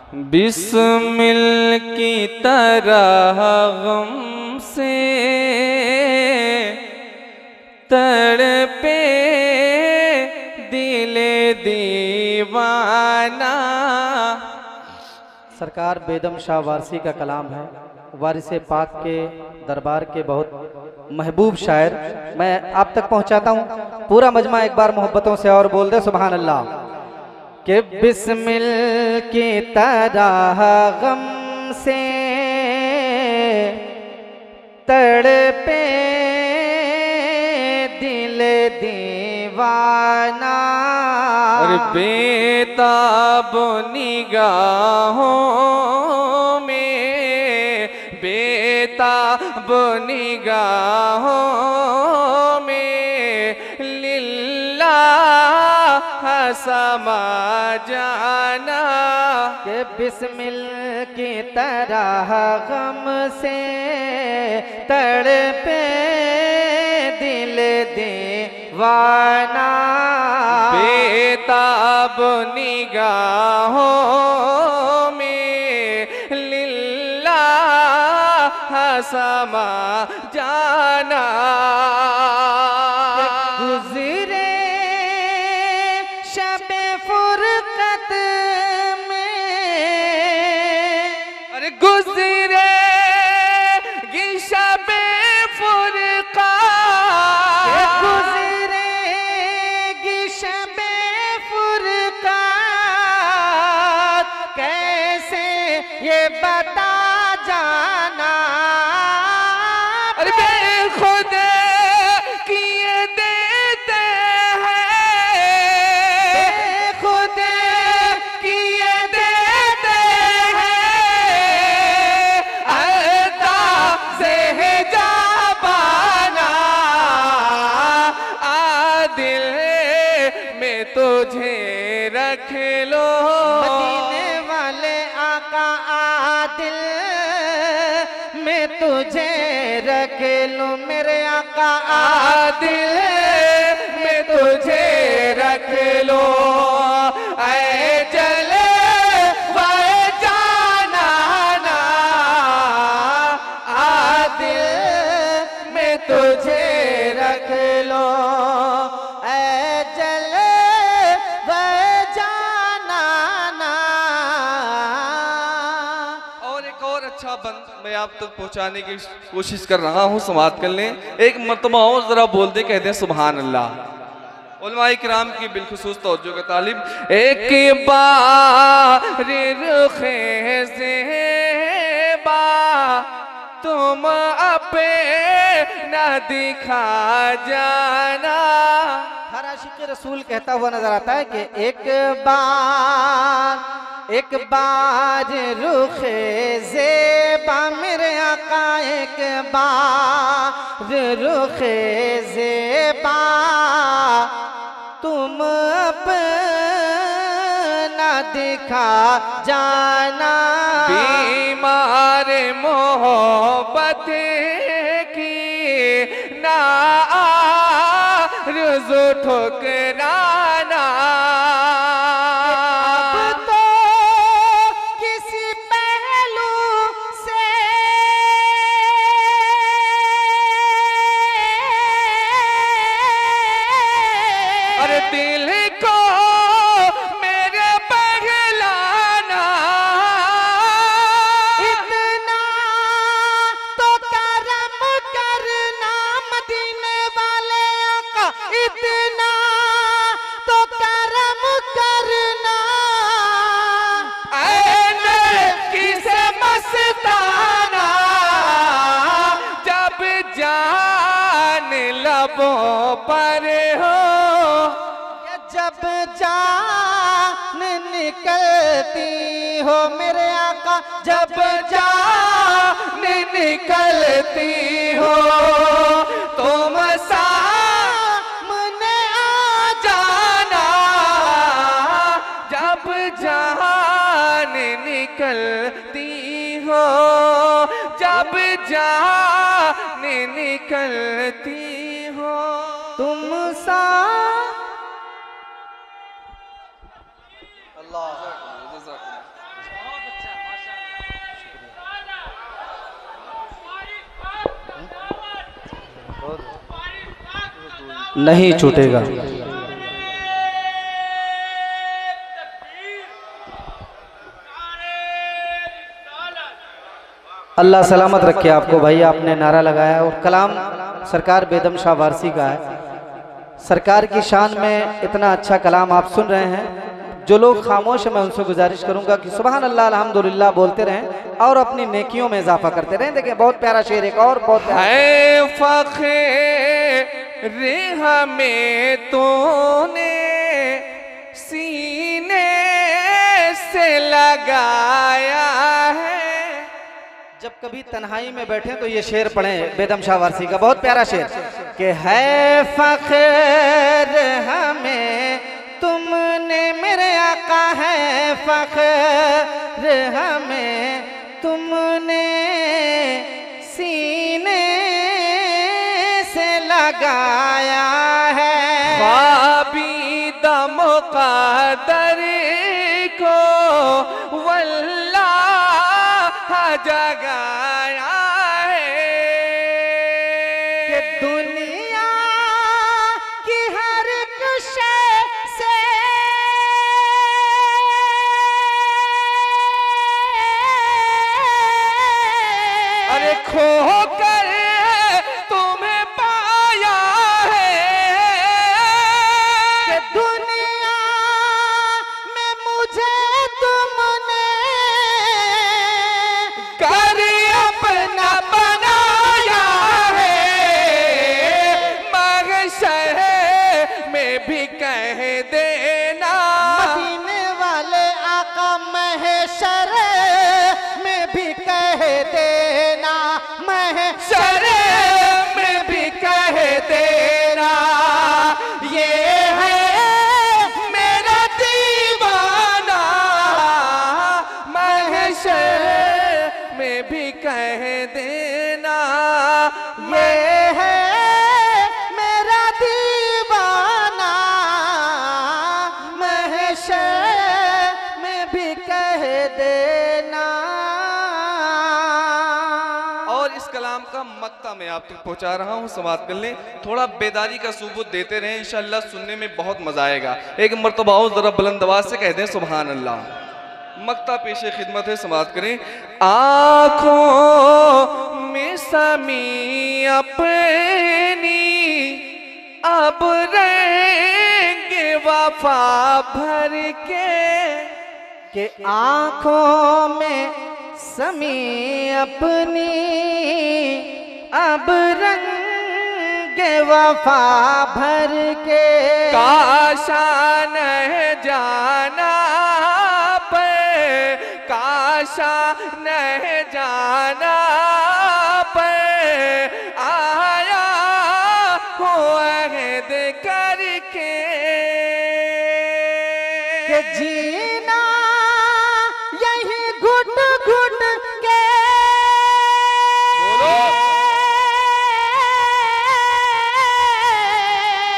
बिस्मिल की तरह गम से तड़पे दिल दीवाना। सरकार बेदम शाह वारसी का कलाम है। वारिस पाक के दरबार के बहुत महबूब शायर मैं आप तक पहुंचाता हूं। पूरा मजमा एक बार मोहब्बतों से और बोल दे सुभान अल्लाह। कि बिस्मिल की तरह गम से तड़पे दिल दीवाना। और बेताब निगाहों में, बेताब निगाहों में लिल्लाह समा जाना। के बिस्मिल की तरह गम से तड़पे दिल दीवाना। बेताब निगाहों में लिल्लाह समा जाना। गुज़रे शब फुरकत में, अरे गुज़रे शब फुरक़त, गुज़रेगी शब फुरक़त। कैसे ये बता जाना। अरे बेखुद किए देते हैं, खुद किए देते हैं अंदाज़े जाबाना। आदिल में तुझे रख लो, मदीने वाले आका आदिल में तुझे रख लूं। मेरे आका आदिल में तुझे रख लो। ऐ जले वाए जाना ना, आदिल में तुझे रख लो। ऐ जले वह जाना ना। और एक और अच्छा बंद मैं आप तक पहुंचाने की कोशिश कर रहा हूं, समाप्त कर लें। एक मरतबा और जरा बोल दे, कहते हैं सुभान अल्लाह। उलमाए किराम की बिलखुसूस तवज्जो का तालिब। एक बार रुखे ज़ेबा तुम अपना दिखा जाना। हर आशिक रसूल कहता हुआ नजर आता है कि एक बार रुखे ज़ेबा मेरे आका, एक बार रुखे ज़ेबा तुम अपना दिखा जाना। बीमार मोहब्बत की ना आरज़ू ठुकराना। अब तो किसी पहलू से और दिल को मेरे बहलाना। इतना तो करम करना मदीने वाले आका, इतना तो करम करना। ऐन किसे मस्ताना, जब जान लबों पर हो, जब जान निकलती हो मेरे आका, जब जान निकलती हो तुम सामने आ जाना। जब जान निकलती हो, जब जान निकलती हो तुम सा अल्लाह नहीं छूटेगा। अल्लाह सलामत रखे आपको भाई, आपने नारा लगाया। और कलाम सरकार बेदम शाह वारसी का है। सरकार की शान में इतना अच्छा कलाम आप सुन रहे हैं। जो लोग खामोश हैं मैं उनसे गुजारिश करूंगा कि सुभान अल्लाह अल्हम्दुलिल्लाह बोलते रहें और अपनी नेकियों में इजाफा करते रहें। देखिए बहुत प्यारा शेर, एक और बहुत है फ़ख्र हमें तूने सीने से लगाया है। जब कभी तन्हाई में बैठे तो ये शेर पढ़ें बेदम शाह वारसी का, बहुत प्यारा शेर कि है फ़ख्र हमें तुमने मेरे आका, है फ़ख्र हमें तुमने सीने से लगाया है। ख्वाबीदा मुक़द्दर को वल्लाह जगाया है कि दुनिया की हर कुशे से अरे खो कर तुम्हें पाया है कि दुनिया में मुझे तुमने कर अपना बनाया है। महशर में भी कह देना, मदीने वाले आका महशर में भी कह देना, महशर में भी कह देना ये है मेरा दीवाना। महशर में भी कह देना ये है मेरा दीवाना, महशर में भी कह देना। और इस कलाम का मक्ता मैं आप तक पहुंचा रहा हूं, समाप्त कर लें। थोड़ा बेदारी का सबूत देते रहें, इंशाअल्लाह सुनने में बहुत मजा आएगा। एक मर्तबा और जरा बुलंद आवाज से कह दें सुभान अल्लाह। मक्ता पेशे खिदमत है, समाप्त करें। आँखों में समी अपनी अब रहेंगे वफा भर के आँखों में समी अपनी अब रंग वफा भर के काशान है जाना पे, काशान है जाना पे आया हो अहद करके कि जीना यही घुट घुट के बोलो।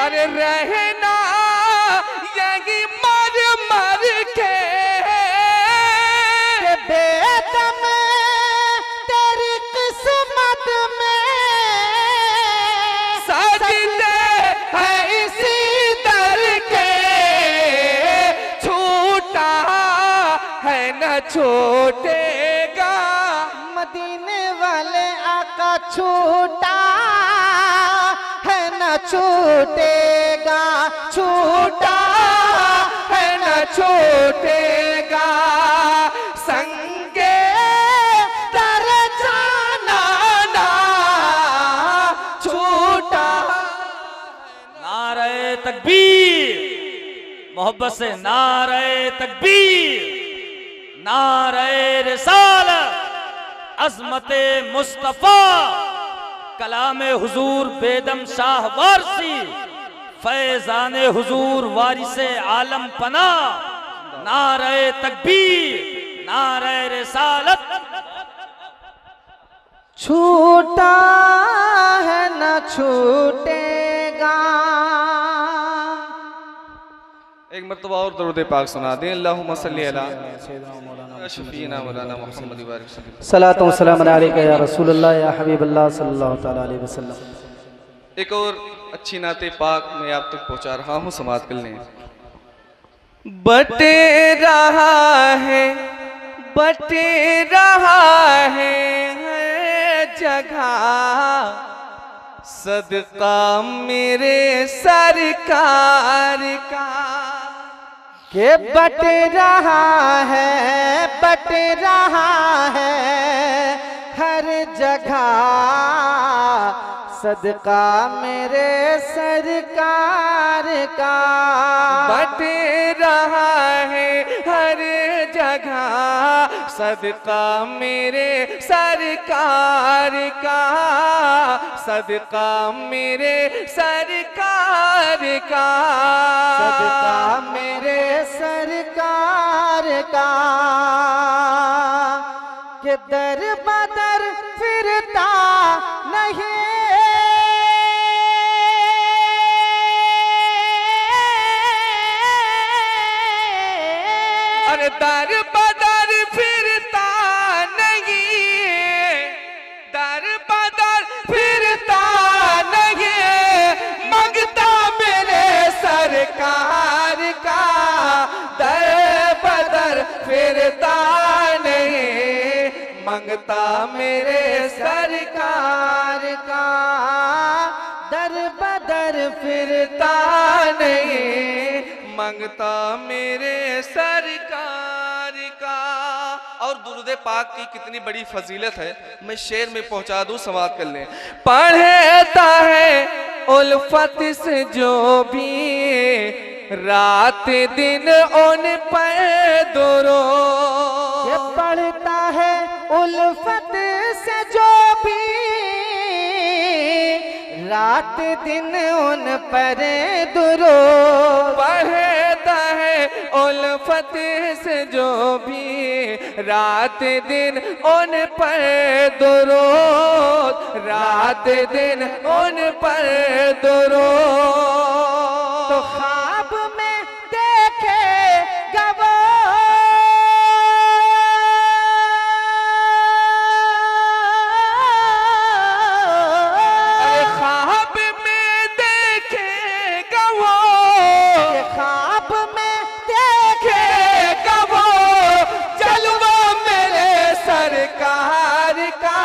अरे रहना यही मर मर के कि बेदम तेरी किस्मत में सजदे है इसी दर के, छूटा है न छूटेगा। मदीने वाले आका छूटा है न छूटेगा, छूटा है न छूटेगा। संगे दर जाना ना छूटा। नारे तकबीर, मोहब्बत से नारे तकबीर, नारे रिसालत, अज़मते मुस्तफ़ा, कलामे हुजूर बेदम शाह वारसी, फैज़ाने हुजूर वारिसे आलम पना। नारे तकबीर, नारे रिसालत। छूटा है न छूटेगा। एक मरतबा और दरूद पाक सुना दें। अल्लाहुम्मा सल्ली अला शफीना मौलाना मुहम्मद व बारिक वसल्लम। सलातो व सलाम अलैका या रसूलल्लाह या हबीबल्लाह सल्लल्लाहु तआला अलैहि वसल्लम। एक और अच्छी नाते पाक मैं आप तक पहुंचा रहा हूं, समाप्त कर लें। बटे रहा है हर जगह सदका मेरे सरकार का। के बट रहा है हर जगह सदका मेरे सरकार का। बट रहा है हर जगह सदका मेरे सरकार का, सदका मेरे सरकार का, सदका मेरे सरकार का। के दर बदर फिरता नहीं अरे दर बदर फिरता नहीं, दर बदर फिरता नहीं, मंगता मेरे सरकार का। दर बदर फिरता नहीं, मंगता मेरे सरकार का। दर बदर फिरता नहीं, मंगता मेरे सरकार का। और दुरूद पाक की कितनी बड़ी फजीलत है, मैं शेर में पहुंचा दूं, समाप्त कर लें। पढ़ता है उल्फत से जो भी रात दिन उन पर दुरूद। ये पढ़ता है उल्फत से जो भी रात दिन उन पर दुरूद। पढ़ता है उल्फत से जो भी रात दिन उन पर दुरूद, रात दिन उन पर दुरूद। तो ख्वाब में देखे गवो ख्वाब में देखेगा वो, ख्वाब में देखे देखेगा वो जलवा मेरे सरकार का।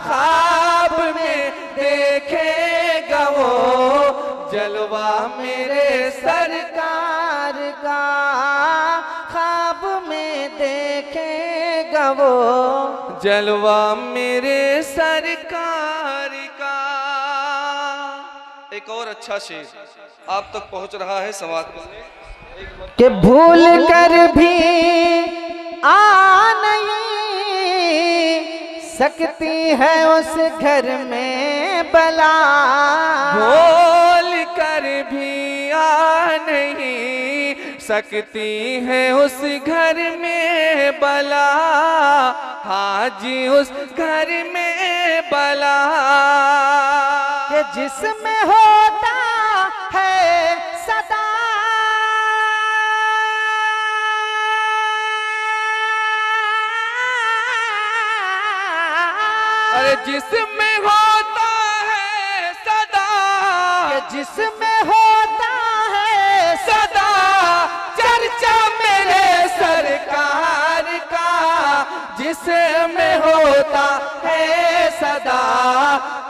ख्वाब में देखेगा वो जलवा मेरे सरकार का। ख्वाब में देखेगा वो जलवा मेरे सरकार का। एक और अच्छा शेर आप तक पहुंच रहा है, समाप्त करने। कि भूल कर भी आ नहीं सकती है उस घर में बला। बोल कर भी आ नहीं सकती है उस घर में बला। हाजी उस घर में बला कि जिसमें होता है सदा अरे जिसमें होता है सदा, कि जिसमें होता है सदा चर्चा मेरे सरकार का। जिसमें होता है सदा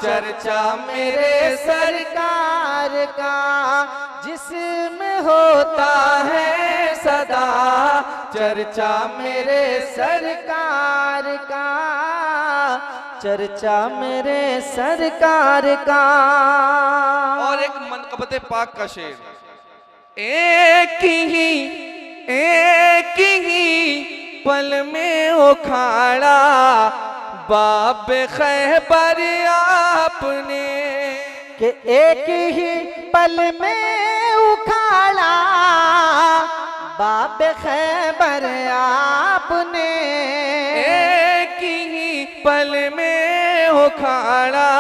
चर्चा मेरे सरकार का। जिसमें होता है सदा चर्चा मेरे सरकार का। चर्चा मेरे सरकार का। और एक मनकबत पाक का शेर। एक ही पल में उखाड़ा बाब खैबर आपने। कि एक ही पल में उखाड़ा बाब खैबर आपने। एक ही पल में उखाड़ा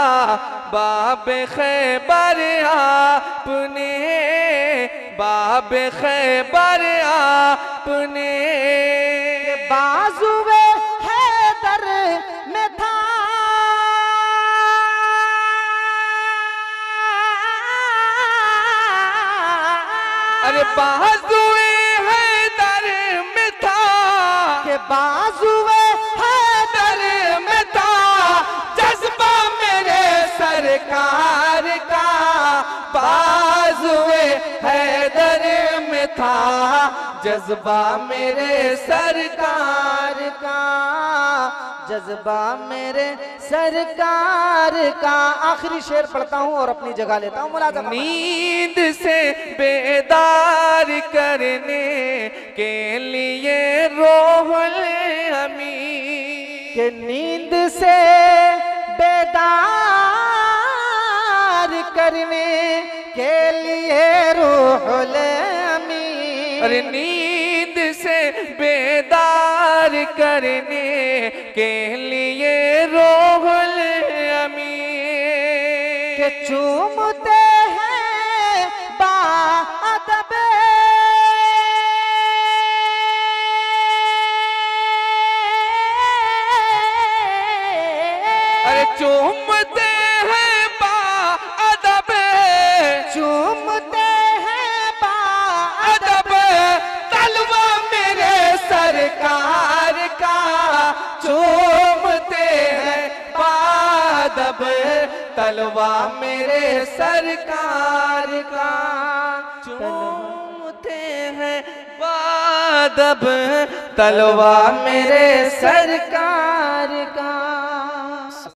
बाब खैबर आपने, बाब खैबर आपने। बाजुए हैदर में था बाजुए हैदर में था, के बाजुए हैदर में था जज्बा मेरे सरकार का, बाजुए हैदर में था जज्बा मेरे सरकार का, जज्बा मेरे सरकार का। आखिरी शेर पढ़ता हूँ और अपनी जगह लेता हूँ। मुलाज़मा नींद से बेदार करने के लिए रोहुल अमी, के नींद से बेदार करने के लिए रूहुल अमी, अरे नींद से बेदार करने के लिए रोहुल अमी, के चूमते हैं बाअदब अरे चूमते हैं बाअदब, चूमते हैं अदब तलवा मेरे सरकार का, चूमते हैं बादब तलवा मेरे सरकार का, चूमते हैं बादब तलवा मेरे सरकार का।